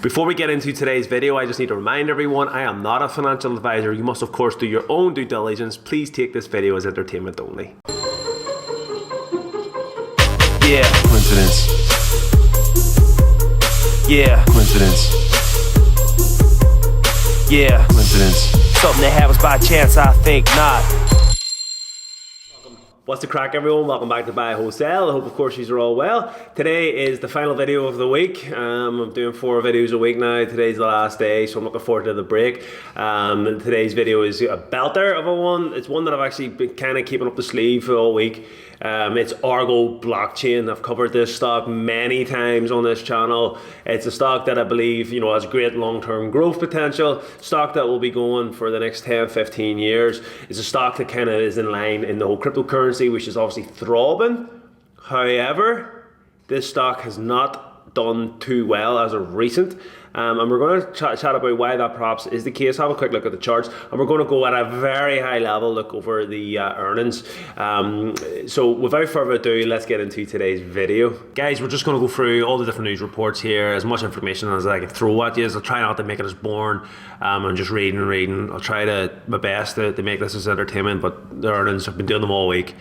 Before we get into today's video, I just need to remind everyone I am not a financial advisor. You must of course do your own due diligence. Please take this video as entertainment only. Yeah, coincidence. Yeah, coincidence. Yeah, coincidence. Something that happens by chance, I think not. What's the crack, everyone? Welcome back to Buy Wholesale. I hope of course you are all well. Today is the final video of the week. I'm doing 4 videos a week now. Today's the last day, so I'm looking forward to the break. And today's video is a belter of a one. It's one that I've actually been kind of keeping up the sleeve for all week. It's Argo blockchain. I've covered this stock many times on this channel. It's a stock that I believe, has great long-term growth potential. Stock that will be going for the next 10-15 years. It's a stock that kind of is in line in the whole cryptocurrency, which is obviously throbbing. However, this stock has not done too well as of recent. And we're going to chat about why that perhaps is the case. Have a quick look at the charts, and we're going to go at a very high level look over the earnings. So without further ado, let's get into today's video. Guys, we're just going to go through all the different news reports here, as much information as I can throw at you. I'll try not to make it as boring and just reading. I'll try my best to make this as entertainment, but the earnings, I've been doing them all week.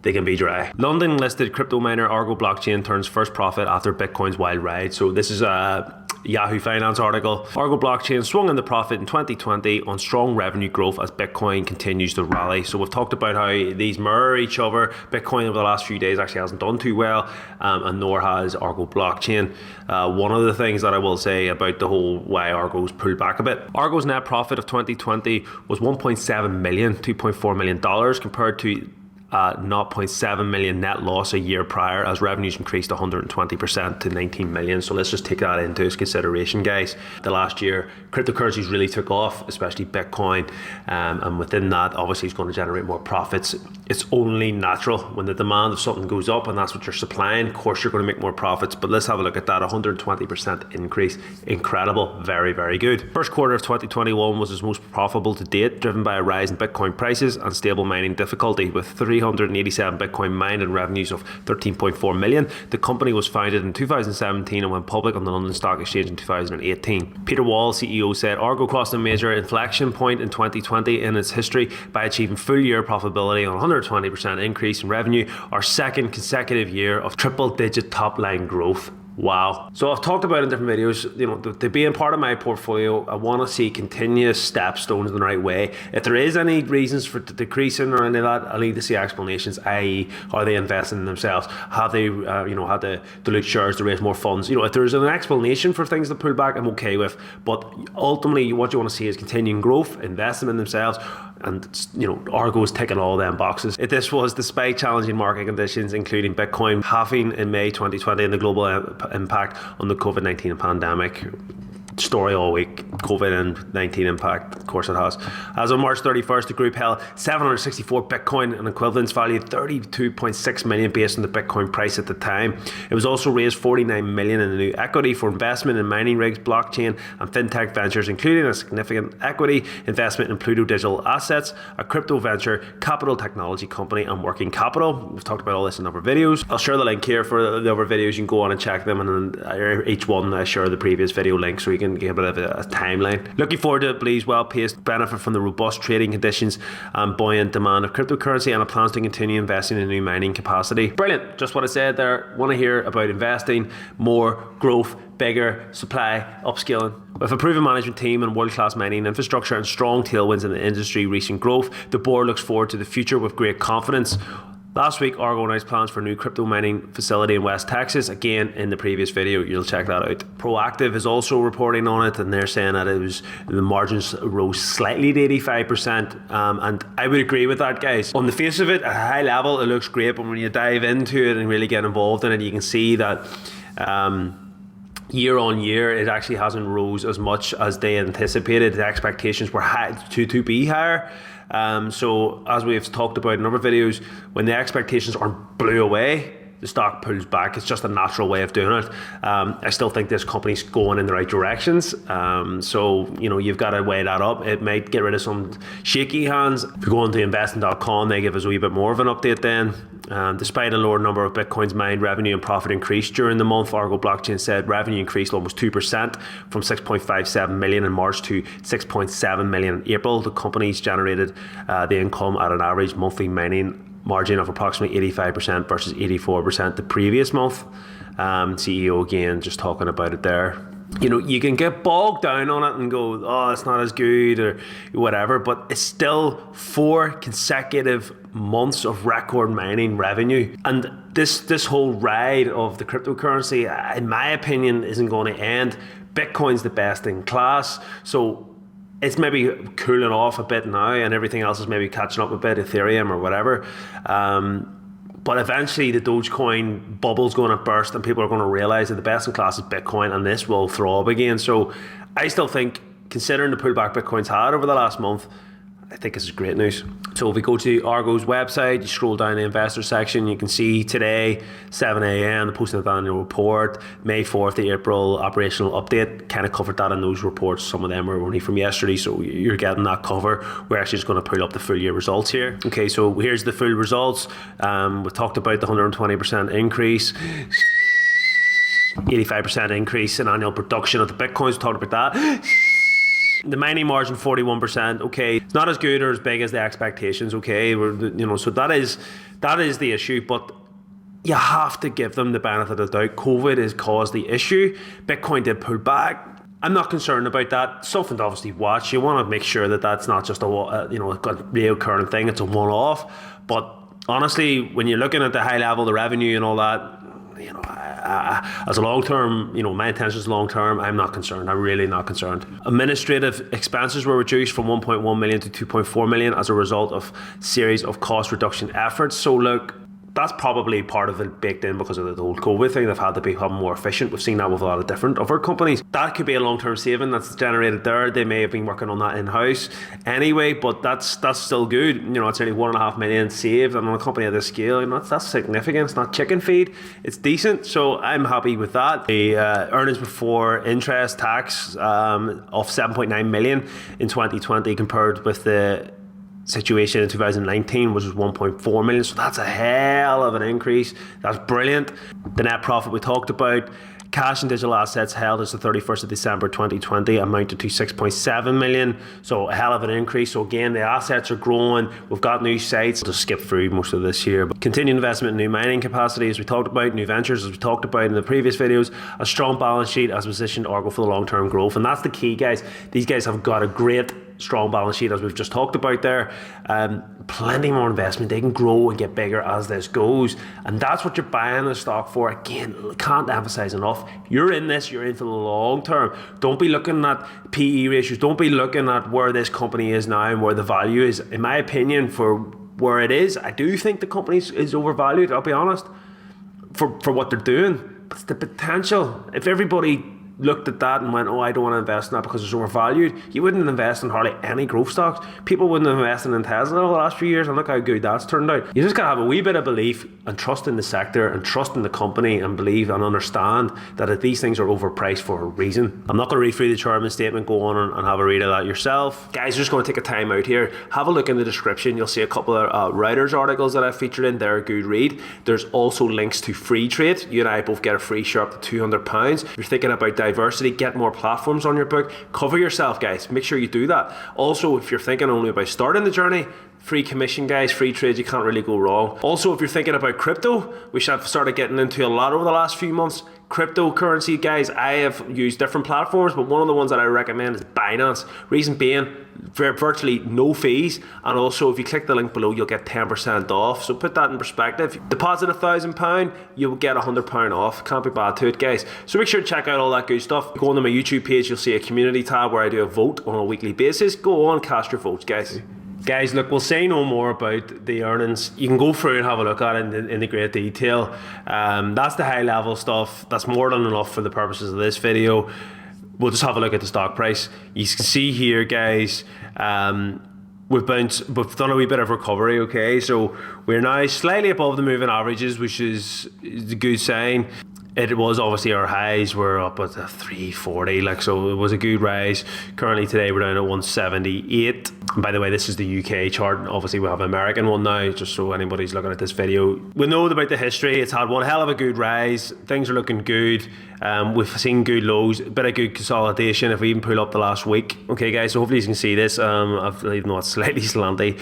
They can be dry. London listed crypto miner Argo blockchain turns first profit after Bitcoin's wild ride. So this is a Yahoo Finance article. Argo blockchain swung into profit in 2020 on strong revenue growth as Bitcoin continues to rally. So we've talked about how these mirror each other. Bitcoin over the last few days actually hasn't done too well, and nor has Argo blockchain. One of the things that I will say about the whole why Argo's pulled back a bit. Argo's net profit of 2020 was $1.7 million, $2.4 million compared to 0.7 million net loss a year prior, as revenues increased 120% to 19 million. So let's just take that into consideration, guys. The last year, cryptocurrencies really took off, especially Bitcoin, and within that, obviously, it's going to generate more profits. It's only natural when the demand of something goes up, and that's what you're supplying. Of course, you're going to make more profits. But let's have a look at that 120% increase. Incredible, very, very good. First quarter of 2021 was its most profitable to date, driven by a rise in Bitcoin prices and stable mining difficulty, with 387 Bitcoin mined and revenues of 13.4 million. The company was founded in 2017 and went public on the London Stock Exchange in 2018. Peter Wall, CEO, said Argo crossed a major inflection point in 2020 in its history by achieving full year profitability on 120% increase in revenue, our second consecutive year of triple-digit top-line growth. Wow. So I've talked about in different videos, to being part of my portfolio, I want to see continuous stepstones in the right way. If there is any reasons for decreasing or any of that, I need to see explanations, i.e. are they investing in themselves? Have they, had to dilute shares to raise more funds? If there's an explanation for things to pull back, I'm okay with. But ultimately, what you want to see is continuing growth, investing in themselves, and Argo is ticking all them boxes. This was despite challenging market conditions, including Bitcoin halving in May 2020 and the global impact on the COVID-19 pandemic. Story all week, COVID-19 impact, of course it has. As of March 31st, the group held 764 Bitcoin and equivalents valued 32.6 million based on the Bitcoin price at the time. It was also raised 49 million in new equity for investment in mining rigs, blockchain and fintech ventures, including a significant equity investment in Pluto Digital Assets, a crypto venture, capital technology company and working capital. We've talked about all this in other videos. I'll share the link here for the other videos. You can go on and check them, and then each one I share the previous video link so you can get a bit of a timeline. Looking forward to it. Believes well paced, benefit from the robust trading conditions and buoyant demand of cryptocurrency, and it plans to continue investing in new mining capacity. Brilliant. Just what I said there. Want to hear about investing, more growth, bigger supply, upskilling. With a proven management team and world-class mining infrastructure and strong tailwinds in the industry recent growth, the board looks forward to the future with great confidence. Last week, Argo announced plans for a new crypto mining facility in West Texas. Again, in the previous video, you'll check that out. Proactive is also reporting on it, and they're saying that the margins rose slightly to 85%. And I would agree with that, guys. On the face of it, at a high level, it looks great, but when you dive into it and really get involved in it, you can see that year on year, it actually hasn't rose as much as they anticipated. The expectations were high to be higher. So as we've talked about in other videos, when the expectations aren't blew away, the stock pulls back. It's just a natural way of doing it. I still think this company's going in the right directions. So, you know, you've got to weigh that up. It might get rid of some shaky hands. If you go into investing.com, they give us a wee bit more of an update then. Despite a lower number of Bitcoins mined, revenue and profit increased during the month. Argo blockchain said revenue increased almost 2% from 6.57 million in March to 6.7 million in April. The company's generated the income at an average monthly mining margin of approximately 85% versus 84% the previous month. CEO again just talking about it there. You know, you can get bogged down on it and go, oh, it's not as good or whatever, but it's still 4 consecutive months of record mining revenue. And this whole ride of the cryptocurrency, in my opinion, isn't going to end. Bitcoin's the best in class. So it's maybe cooling off a bit now and everything else is maybe catching up a bit, Ethereum or whatever. But eventually the Dogecoin bubble's going to burst and people are going to realize that the best in class is Bitcoin and this will throb again. So I still think, considering the pullback Bitcoin's had over the last month, I think this is great news. So if we go to Argo's website, you scroll down the investor section, you can see today, 7 a.m, the posting of the annual report, May 4th, the April operational update, kind of covered that in those reports. Some of them were only from yesterday, so you're getting that cover. We're actually just going to pull up the full year results here. Okay, so here's the full results. We talked about the 120% increase. 85% increase in annual production of the Bitcoins, we talked about that. The mining margin 41%. Okay, it's not as good or as big as the expectations. Okay, you know, so that is the issue. But you have to give them the benefit of the doubt. COVID has caused the issue. Bitcoin did pull back. I'm not concerned about that. Something to obviously watch. You want to make sure that that's not just a real current thing. It's a one-off. But honestly, when you're looking at the high level, the revenue and all that, you know, as a long-term, you know, my intention is long-term. I'm not concerned. I'm really not concerned. Administrative expenses were reduced from 1.1 million to 2.4 million as a result of series of cost reduction efforts. So look, that's probably part of it baked in because of the whole COVID thing. They've had to become more efficient. We've seen that with a lot of different other companies. That could be a long-term saving that's generated there. They may have been working on that in-house anyway, but that's still good. You know, it's only 1.5 million saved, and on a company of this scale, you know, that's significant. It's not chicken feed. It's decent, so I'm happy with that. The earnings before interest tax of 7.9 million in 2020 compared with the situation in 2019 was 1.4 million, so that's a hell of an increase. That's brilliant. The net profit we talked about. Cash and digital assets held as the 31st of December 2020 amounted to 6.7 million, so a hell of an increase. So again, the assets are growing. We've got new sites. I'll just skip through most of this here, but continued investment in new mining capacity as we talked about, new ventures as we talked about in the previous videos, a strong balance sheet has positioned Argo for the long-term growth, and that's the key, guys. These guys have got a great strong balance sheet as we've just talked about there. Plenty more investment. They can grow and get bigger as this goes, and that's what you're buying the stock for. Again, can't emphasize enough, you're in this, you're in for the long term. Don't be looking at PE ratios. Don't be looking at where this company is now and where the value is. In my opinion, for where it is, I do think the company is overvalued, I'll be honest, for what they're doing. But it's the potential. If everybody looked at that and went, oh, I don't want to invest in that because it's overvalued, you wouldn't invest in hardly any growth stocks. People wouldn't invest in Tesla over the last few years, and look how good that's turned out. You just gotta have a wee bit of belief and trust in the sector and trust in the company and believe and understand that these things are overpriced for a reason. I'm not going to read through the chairman statement. Go on and have a read of that yourself. Guys, just going to take a time out here. Have a look in the description. You'll see a couple of REUTERS articles that I've featured in. They're a good read. There's also links to free trade. You and I both get a free share up to £200. If you're thinking about diversity, get more platforms on your book, cover yourself, guys. Make sure you do that. Also, if you're thinking only about starting the journey, free commission, guys, free trades, you can't really go wrong. Also, if you're thinking about crypto, which I've started getting into a lot over the last few months, cryptocurrency, guys, I have used different platforms, but one of the ones that I recommend is Binance. Reason being, virtually no fees, and also if you click the link below, you'll get 10% off. So put that in perspective. Deposit £1,000, you'll get £100 off. Can't be bad to it, guys. So make sure to check out all that good stuff. Go on to my YouTube page, you'll see a community tab where I do a vote on a weekly basis. Go on, cast your votes, guys. Guys, look, we'll say no more about the earnings. You can go through and have a look at it in the great detail. That's the high level stuff. That's more than enough for the purposes of this video. We'll just have a look at the stock price. You can see here, guys, we've done a wee bit of recovery, okay? So we're now slightly above the moving averages, which is a good sign. It was obviously our highs were up at 340, like, so it was a good rise. Currently today we're down at 178. And by the way, this is the UK chart. Obviously we have an American one now, just so anybody's looking at this video. We know about the history. It's had one hell of a good rise. Things are looking good. We've seen good lows, a bit of good consolidation if we even pull up the last week. Okay guys, so hopefully you can see this. Even though it's slightly slanty.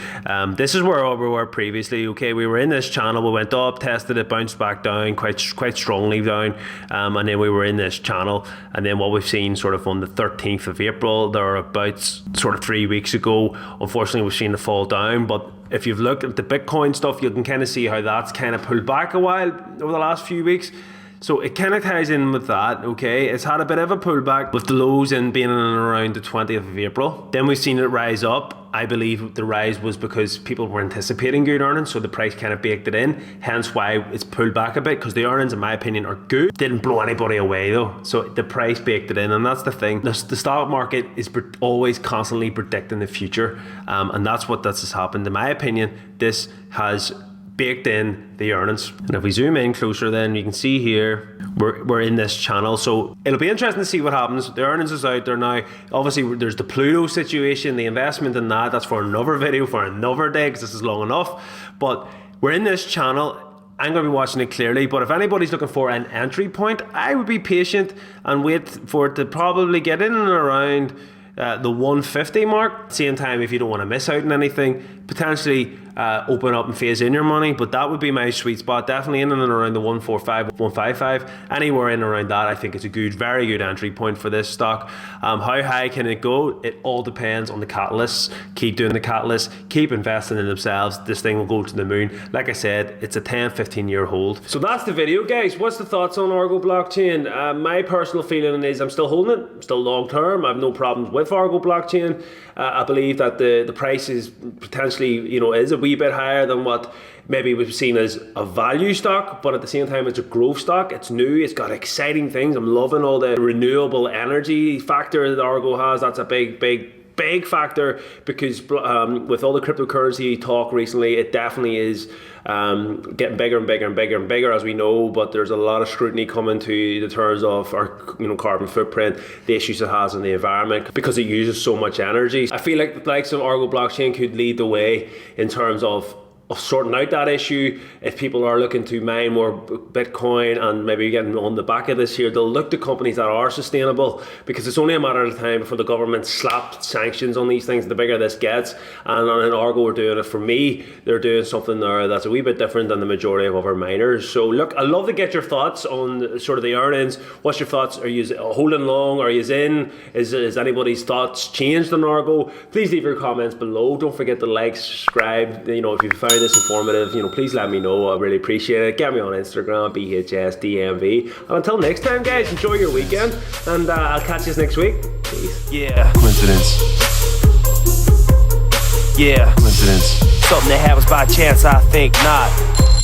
This is where we were previously. Okay, we were in this channel, we went up, tested it, bounced back down quite strongly down, and then we were in this channel. And then what we've seen sort of on the 13th of April, there are about sort of 3 weeks ago, unfortunately we've seen the fall down. But if you've looked at the Bitcoin stuff, you can kind of see how that's kind of pulled back a while over the last few weeks. So it kind of ties in with that, okay? It's had a bit of a pullback with the lows in being in and around the 20th of April. Then we've seen it rise up. I believe the rise was because people were anticipating good earnings, so the price kind of baked it in, hence why it's pulled back a bit, because the earnings, in my opinion, are good. Didn't blow anybody away though, so the price baked it in, and that's the thing. The stock market is always constantly predicting the future, and that's what has happened. In my opinion, this has baked in the earnings. And if we zoom in closer, then you can see here we're in this channel, so it'll be interesting to see what happens. The earnings is out there now. Obviously there's the Pluto situation, the investment in that's for another video for another day, because this is long enough. But we're in this channel. I'm going to be watching it clearly, but if anybody's looking for an entry point, I would be patient and wait for it to probably get in and around the 150 mark. Same time, if you don't want to miss out on anything, potentially open up and phase in your money, but that would be my sweet spot. Definitely in and around the 145, 155, anywhere in and around that. I think it's a good, very good entry point for this stock. How high can it go? It all depends on the catalysts. Keep doing the catalysts, keep investing in themselves. This thing will go to the moon. Like I said, it's a 10-15 year hold. So that's the video, guys. What's the thoughts on Argo blockchain? My personal feeling is I'm still holding it. I'm still long term. I have no problems with Argo blockchain. I believe that the price is potentially, is a wee bit higher than what maybe we've seen as a value stock, but at the same time it's a growth stock. It's new, it's got exciting things. I'm loving all the renewable energy factor that Argo has. That's a big factor, because with all the cryptocurrency talk recently, it definitely is getting bigger and bigger and bigger and bigger, as we know. But there's a lot of scrutiny coming to the terms of our carbon footprint, the issues it has in the environment, because it uses so much energy. I feel like the likes of Argo blockchain could lead the way in terms of sorting out that issue. If people are looking to mine more Bitcoin and maybe getting on the back of this here, they'll look to companies that are sustainable, because it's only a matter of time before the government slaps sanctions on these things, the bigger this gets. And in Argo are doing it. For me, they're doing something there that's a wee bit different than the majority of other miners. So look, I'd love to get your thoughts on sort of the earnings. What's your thoughts? Are you holding long? Are you in? Is anybody's thoughts changed on Argo? Please leave your comments below. Don't forget to like, subscribe. If you found this informative, please let me know. I really appreciate it. Get me on Instagram, BHSDMV. And until next time, guys, enjoy your weekend, and I'll catch you next week. Peace. Yeah. Coincidence. Yeah. Coincidence. Something that happens by chance, I think not.